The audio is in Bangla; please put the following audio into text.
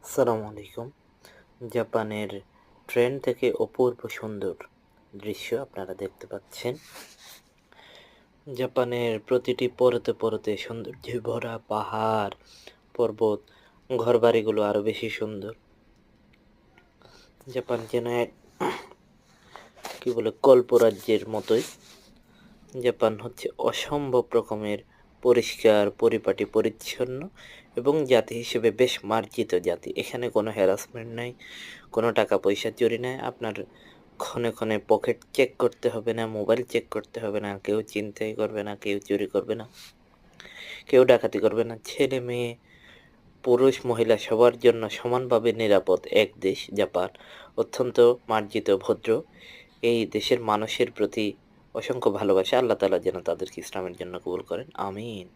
আসসালামু আলাইকুম। জাপানের ট্রেন থেকে অপূর্ব সুন্দর দৃশ্য আপনারা দেখতে পাচ্ছেন। জাপানের প্রতিটি পরতে পরতে সৌন্দর্যে ভরা পাহাড়, পর্বত, ঘরবাড়িগুলো আরো বেশি সুন্দর। জাপান যেন এক কল্পরাজ্যের মতোই। জাপান হচ্ছে অসম্ভব রকমের পরিষ্কার, পরিপাটি, পরিচ্ছন্ন এবং জাতি হিসেবে বেশ মার্জিত জাতি। এখানে কোনো হ্যারাসমেন্ট নাই, কোনো টাকা পয়সা চুরি নাই। আপনার ক্ষণে ক্ষণে পকেট চেক করতে হবে না, মোবাইল চেক করতে হবে না, কেউ ছিনতাই করবে না, কেউ চুরি করবে না, কেউ ডাকাতি করবে না। ছেলে মেয়ে, পুরুষ মহিলা সবার জন্য সমানভাবে নিরাপদ এক দেশ জাপান। অত্যন্ত মার্জিত, ভদ্র। এই দেশের মানুষের প্রতি অসংখ্য ভালোবাসা। আল্লাহ তাআলা যেন তাদেরকে ইসলামের জন্য কবুল করেন। আমিন।